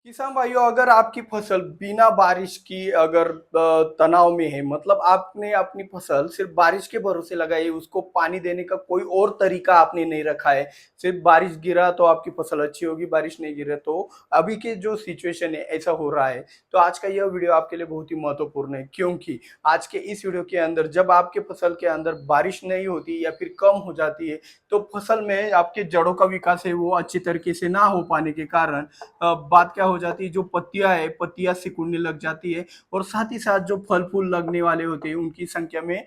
किसान भाइयों, अगर आपकी फसल बिना बारिश की अगर तनाव में है, मतलब आपने अपनी फसल सिर्फ बारिश के भरोसे लगाई है, उसको पानी देने का कोई और तरीका आपने नहीं रखा है। सिर्फ बारिश गिरा तो आपकी फसल अच्छी होगी, बारिश नहीं गिरे तो अभी के जो सिचुएशन है ऐसा हो रहा है। तो आज का यह वीडियो आपके लिए बहुत ही महत्वपूर्ण है, क्योंकि आज के इस वीडियो के अंदर जब आपके फसल के अंदर बारिश नहीं होती या फिर कम हो जाती है, तो फसल में आपके जड़ों का विकास है वो अच्छी तरीके से ना हो पाने के कारण बात क्या हो जाती है, जो पत्तियां है पत्तियां सिकुड़ने लग जाती है। और साथ ही साथ जो फल फूल लगने वाले होते हैं उनकी संख्या में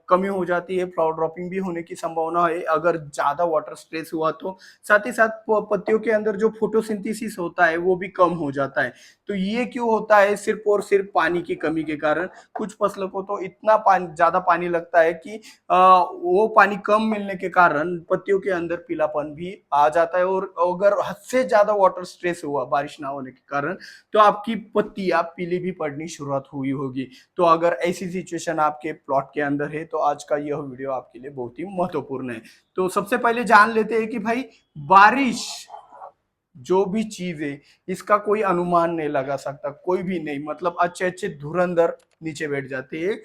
कमी हो जाती है, फ्लावर ड्रॉपिंग भी होने की संभावना है अगर ज्यादा वाटर स्ट्रेस हुआ तो। साथ ही साथ पत्तियों के अंदर जो फोटोसिंथेसिस होता है वो भी कम हो जाता है। तो ये क्यों होता है? सिर्फ और सिर्फ पानी की कमी के कारण। कुछ फसलों को तो इतना पानी, ज्यादा पानी लगता है कि वो पानी कम मिलने के कारण पत्तियों के अंदर पीलापन भी आ जाता है। और अगर हद से ज्यादा वाटर स्ट्रेस हुआ बारिश ना होने के कारण, तो आपकी पत्तियां पीली भी पड़नी शुरुआत हुई होगी। तो अगर ऐसी सिचुएशन आपके प्लॉट के अंदर है तो आज का यह वीडियो आपके लिए बहुत ही महत्वपूर्ण है। तो सबसे पहले जान लेते हैं कि भाई, बारिश जो भी चीज है इसका कोई अनुमान नहीं लगा सकता, कोई भी नहीं। मतलब अच्छे अच्छे धुरंधर नीचे बैठ जाते हैं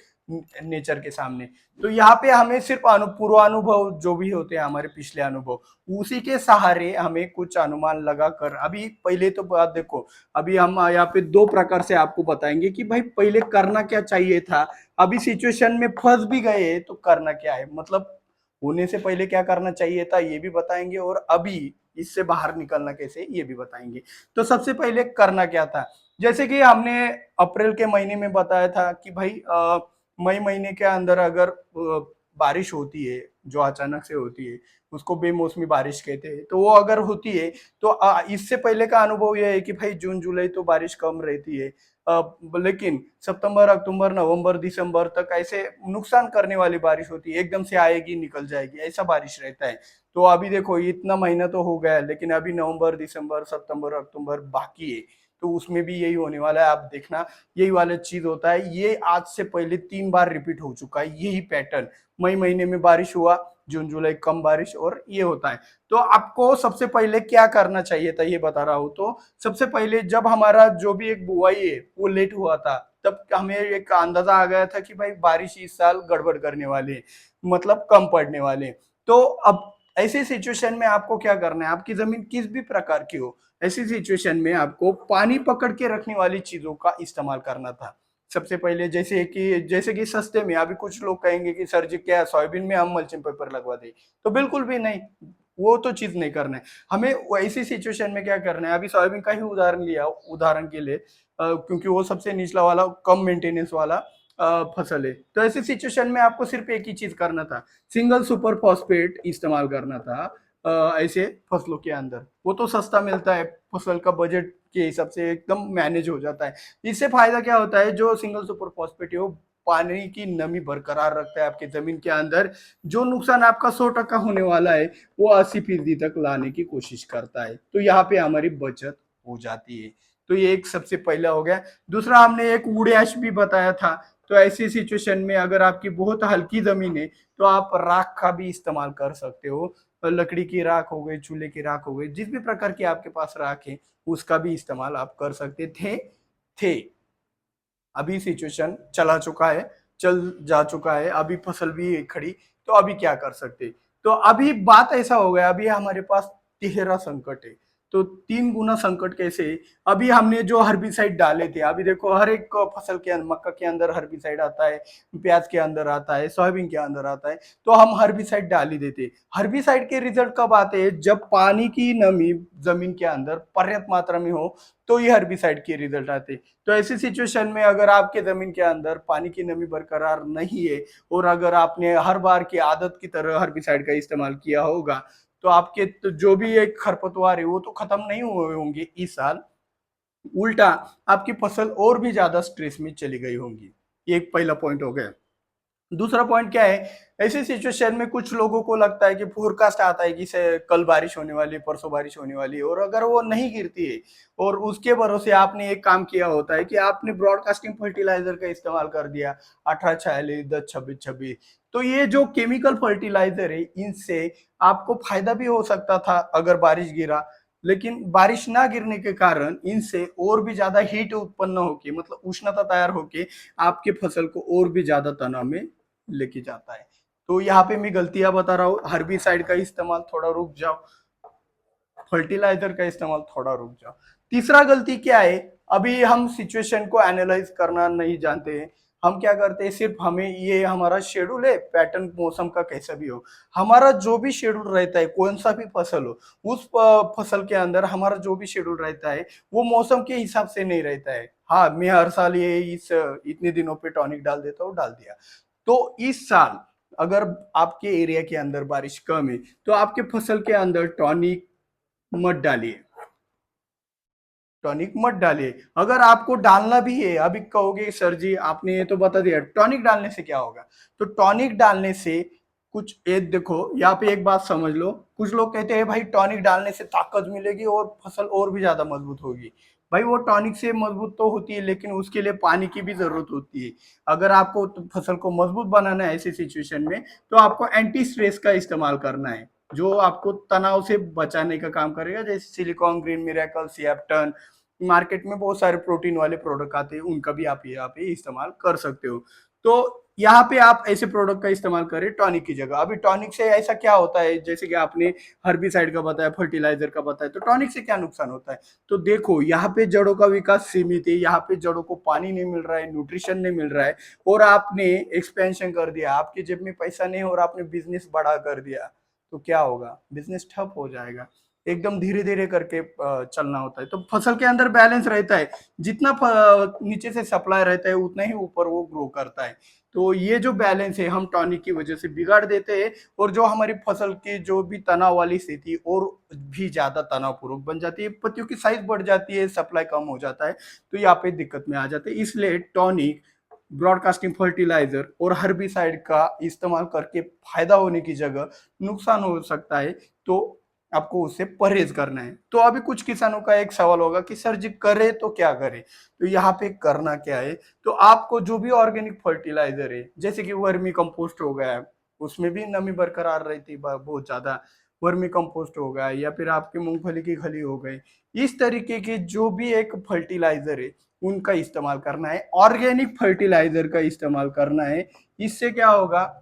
नेचर के सामने। तो यहाँ पे हमें सिर्फ पूर्वानुभव जो भी होते हैं, हमारे पिछले अनुभव, उसी के सहारे हमें कुछ अनुमान लगा कर। अभी पहले तो बात देखो, अभी हम यहाँ पे दो प्रकार से आपको बताएंगे कि भाई पहले करना क्या चाहिए था, अभी सिचुएशन में फंस भी गए तो करना क्या है, मतलब होने से पहले क्या करना चाहिए था ये भी बताएंगे, और अभी इससे बाहर निकलना कैसे ये भी बताएंगे। तो सबसे पहले करना क्या था, जैसे कि हमने अप्रैल के महीने में बताया था कि भाई मई महीने के अंदर अगर बारिश होती है, जो अचानक से होती है उसको बेमौसमी बारिश कहते हैं, तो वो अगर होती है तो इससे पहले का अनुभव यह है कि भाई जून जुलाई तो बारिश कम रहती है। लेकिन सितंबर अक्टूबर नवंबर दिसंबर तक ऐसे नुकसान करने वाली बारिश होती है, एकदम से आएगी निकल जाएगी ऐसा बारिश रहता है। तो अभी देखो इतना महीना तो हो गया है, लेकिन अभी नवंबर दिसंबर सितंबर अक्टूबर बाकी है। तो उसमें भी यही होने वाला है, आप देखना यही वाला चीज होता है। ये आज से पहले 3 बार रिपीट हो चुका है यही पैटर्न। मई महीने में बारिश हुआ, जून जुलाई कम बारिश, और ये होता है। तो आपको सबसे पहले क्या करना चाहिए था ये बता रहा हूं। तो सबसे पहले जब हमारा जो भी एक बुआई है वो लेट हुआ था, तब हमें एक अंदाजा आ गया था कि भाई बारिश इस साल गड़बड़ करने वाली है, मतलब कम पड़ने वाले। तो अब ऐसी सिचुएशन में आपको क्या करना है, आपकी जमीन किस भी प्रकार की हो, ऐसी सिचुएशन में आपको पानी पकड़ के रखने वाली चीजों का इस्तेमाल करना था। सबसे पहले जैसे कि सस्ते में, अभी कुछ लोग कहेंगे कि सर जी क्या सोयाबीन में हम मल्चिंग पेपर लगवा दें, तो बिल्कुल भी नहीं, वो तो चीज नहीं करना है। हमें ऐसी सिचुएशन में क्या करना है, अभी सोयाबीन का ही उदाहरण लिया उदाहरण के लिए, क्योंकि वो सबसे निचला वाला कम मेंटेनेंस वाला फसल है। तो ऐसी सिचुएशन में आपको सिर्फ एक ही चीज करना था, सिंगल सुपर फॉस्फेट इस्तेमाल करना था। ऐसे फसलों के अंदर वो तो सस्ता मिलता है, फसल का बजट के हिसाब से एकदम मैनेज हो जाता है। इससे फायदा क्या होता है, जो सिंगल सुपर फॉस्फेट है वो पानी की नमी बरकरार रखता है आपके जमीन के अंदर। जो नुकसान आपका 100% होने वाला है वो 80% तक लाने की कोशिश करता है। तो यहाँ पे हमारी बचत हो जाती है। तो ये एक सबसे पहला हो गया। दूसरा, हमने एक वुड ऐश भी बताया था। तो ऐसी सिचुएशन में अगर आपकी बहुत हल्की जमीन है तो आप राख का भी इस्तेमाल कर सकते हो। लकड़ी की राख हो गई, चूल्हे की राख हो गई, जिस भी प्रकार की आपके पास राख है उसका भी इस्तेमाल आप कर सकते थे। अभी सिचुएशन चला चुका है, चल जा चुका है, अभी फसल भी खड़ी। तो अभी क्या कर सकते? तो अभी बात ऐसा हो गया, अभी हमारे पास तिहरा संकट है। तो 3 गुना संकट कैसे? अभी हमने जो हर्बिसाइड डाले थे, अभी देखो हर एक फसल के अंदर, मक्का के अंदर हर्बिसाइड आता है, प्याज के अंदर आता है, सोयाबीन के अंदर आता है, तो हम हर्बिसाइड डाल ही देते। हर्बिसाइड के रिजल्ट कब आते हैं? जब पानी की नमी जमीन के अंदर पर्याप्त मात्रा में हो, तो ये हर्बिसाइड के रिजल्ट आते हैं। तो ऐसी सिचुएशन में अगर आपके जमीन के अंदर पानी की नमी बरकरार नहीं है, और अगर आपने हर बार की आदत की तरह हर्बिसाइड का इस्तेमाल किया होगा, तो आपके तो जो भी एक खरपतवार है वो तो खत्म नहीं हुए होंगे इस साल, उल्टा आपकी फसल और भी ज्यादा स्ट्रेस में चली गई होंगी। ये एक पहला पॉइंट हो गया। दूसरा पॉइंट क्या है, ऐसी सिचुएशन में कुछ लोगों को लगता है कि फोरकास्ट आता है कि से कल बारिश होने वाली है, परसों बारिश होने वाली है, और अगर वो नहीं गिरती है और उसके भरोसे आपने एक काम किया होता है कि आपने ब्रॉडकास्टिंग फर्टिलाइजर का इस्तेमाल कर दिया, 18 46 10 26 26, तो ये जो केमिकल फर्टिलाइजर है इनसे आपको फायदा भी हो सकता था अगर बारिश गिरा, लेकिन बारिश ना गिरने के कारण इनसे और भी ज्यादा हीट उत्पन्न होके मतलब उष्णता तैयार होके आपके फसल को और भी ज्यादा तनाव में लेके जाता है। तो यहाँ पे मैं गलतियां बता रहा हूँ, हर्बिसाइड का इस्तेमाल थोड़ा रुक जाओ, फर्टिलाइजर का इस्तेमाल थोड़ा रुक जाओ। तीसरा गलती क्या है, अभी हम सिचुएशन को एनालाइज करना नहीं जानते हैं। हम क्या करते हैं, सिर्फ हमें ये हमारा शेड्यूल है, पैटर्न मौसम का कैसा भी हो, हमारा जो भी शेड्यूल रहता है, कौन सा भी फसल हो, उस फसल के अंदर हमारा जो भी शेड्यूल रहता है वो मौसम के हिसाब से नहीं रहता है। हाँ, मैं हर साल ये इस इतने दिनों पे टॉनिक डाल देता हूँ, डाल दिया। तो इस साल अगर आपके एरिया के अंदर बारिश कम है तो आपके फसल के अंदर टॉनिक मत डालिए, टॉनिक मत डालिए। अगर आपको डालना भी है, अभी कहोगे सर जी आपने ये तो बता दिया टॉनिक डालने से क्या होगा, तो टॉनिक डालने से कुछ एक देखो यहाँ पे एक बात समझ लो, कुछ लोग कहते हैं भाई टॉनिक डालने से ताकत मिलेगी और फसल और भी ज्यादा मजबूत होगी। भाई वो टॉनिक से मजबूत तो होती है लेकिन उसके लिए पानी की भी जरूरत होती है। अगर आपको तो फसल को मजबूत बनाना है ऐसी सिचुएशन में तो आपको एंटी स्ट्रेस का इस्तेमाल करना है, जो आपको तनाव से बचाने का काम करेगा, जैसे सिलिकॉन ग्रीन मिरेकल, सिएप्टन, मार्केट में बहुत सारे प्रोटीन वाले प्रोडक्ट आते हैं, उनका भी आप यहाँ पे इस्तेमाल कर सकते हो। तो यहाँ पे आप ऐसे प्रोडक्ट का इस्तेमाल करें टॉनिक की जगह। अभी टॉनिक से ऐसा क्या होता है, जैसे कि आपने हर्बिसाइड का बताया, फर्टिलाइजर का बताया, तो टॉनिक से क्या नुकसान होता है। तो देखो यहाँ पे जड़ों का विकास सीमित है, यहाँ पे जड़ों को पानी नहीं मिल रहा है, न्यूट्रिशन नहीं मिल रहा है, और आपने एक्सपेंशन कर दिया, आपके जेब में पैसा नहीं और आपने बिजनेस बड़ा कर दिया, तो क्या होगा, बिजनेस ठप हो जाएगा। एकदम धीरे धीरे करके चलना होता है। तो फसल के अंदर बैलेंस रहता है, जितना नीचे से सप्लाई रहता है उतना ही ऊपर वो ग्रो करता है। तो ये जो बैलेंस है हम टॉनिक की वजह से बिगाड़ देते हैं, और जो हमारी फसल की जो भी तनाव वाली स्थिति और भी ज्यादा तनावपूर्वक बन जाती है, पत्तियों की साइज बढ़ जाती है, सप्लाई कम हो जाता है, तो यहाँ पे दिक्कत में आ जाते हैं। इसलिए टॉनिक, ब्रॉडकास्टिंग फर्टिलाइजर और हर्बिसाइड का इस्तेमाल करके फायदा होने की जगह नुकसान हो सकता है, तो आपको उससे परहेज करना है। तो अभी कुछ किसानों का एक सवाल होगा कि सर जी करे तो क्या करे, तो यहाँ पे करना क्या है, तो आपको जो भी ऑर्गेनिक फर्टिलाइजर है, जैसे कि वर्मी कंपोस्ट हो गया, उसमें भी नमी बरकरार रहती है बहुत ज्यादा, वर्मी कंपोस्ट हो गया, या फिर आपकी मूंगफली की खली हो गई, इस तरीके के जो भी एक फर्टिलाइजर है उनका इस्तेमाल करना है, ऑर्गेनिक फर्टिलाइजर का इस्तेमाल करना है। इससे क्या होगा,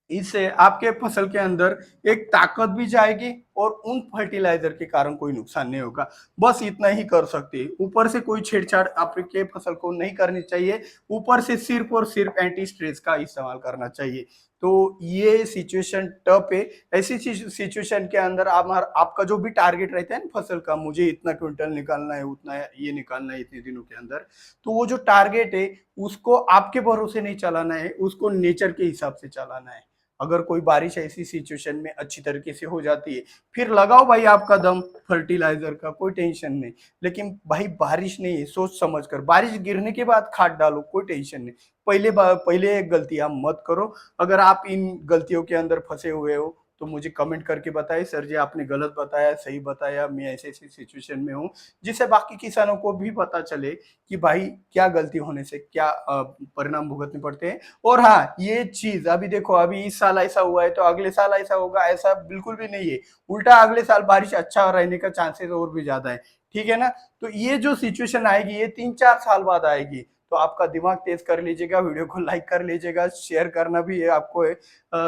इससे आपके फसल के अंदर एक ताकत भी जाएगी और उन फर्टिलाइजर के कारण कोई नुकसान नहीं होगा। बस इतना ही कर सकते हैं, ऊपर से कोई छेड़छाड़ आपके फसल को नहीं करनी चाहिए, ऊपर से सिर्फ और सिर्फ एंटी स्ट्रेस का इस्तेमाल करना चाहिए। तो ये सिचुएशन टफ है। ऐसी सिचुएशन के अंदर आपका जो भी टारगेट रहता है ना फसल का, मुझे इतना क्विंटल निकालना है, उतना ये निकालना है इतने दिनों के अंदर, तो वो जो टारगेट है उसको आपके भरोसे नहीं चलाना है, उसको नेचर के हिसाब से चलाना है। अगर कोई बारिश ऐसी सिचुएशन में अच्छी तरीके से हो जाती है, फिर लगाओ भाई आपका दम फर्टिलाइजर का, कोई टेंशन नहीं। लेकिन भाई बारिश नहीं है, सोच समझ कर, बारिश गिरने के बाद खाद डालो, कोई टेंशन नहीं। पहले गलतियां मत करो। अगर आप इन गलतियों के अंदर फंसे हुए हो तो मुझे कमेंट करके बताइए, सर जी आपने गलत बताया, सही बताया, मैं ऐसे ऐसी सिचुएशन में हूँ, जिससे बाकी किसानों को भी पता चले कि भाई क्या गलती होने से क्या परिणाम भुगतने पड़ते हैं। और हाँ, ये चीज अभी देखो, अभी इस साल ऐसा हुआ है तो अगले साल ऐसा होगा, ऐसा बिल्कुल भी नहीं है। उल्टा अगले साल बारिश अच्छा रहने का चांसेस और भी ज्यादा है। ठीक है ना। तो ये जो सिचुएशन आएगी ये 3-4 साल बाद आएगी। तो आपका दिमाग तेज कर लीजिएगा, वीडियो को लाइक कर लीजिएगा, शेयर करना भी है आपको,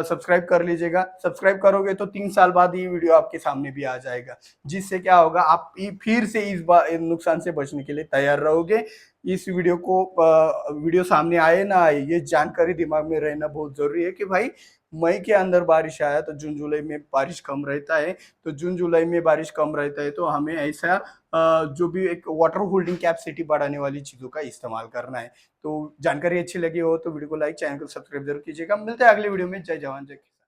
सब्सक्राइब कर लीजिएगा। सब्सक्राइब करोगे तो 3 साल बाद ये वीडियो आपके सामने भी आ जाएगा, जिससे क्या होगा, आप फिर से इस बार नुकसान से बचने के लिए तैयार रहोगे। इस वीडियो सामने आए ना आए, ये जानकारी दिमाग में रहना बहुत जरूरी है कि भाई मई के अंदर बारिश आया तो जून जुलाई में बारिश कम रहता है, तो जून जुलाई में बारिश कम रहता है तो हमें ऐसा जो भी एक वाटर होल्डिंग कैपेसिटी बढ़ाने वाली चीजों का इस्तेमाल करना है। तो जानकारी अच्छी लगी हो तो वीडियो को लाइक, चैनल को सब्सक्राइब जरूर कीजिएगा। मिलते हैं अगले वीडियो में। जय जवान जय किसान।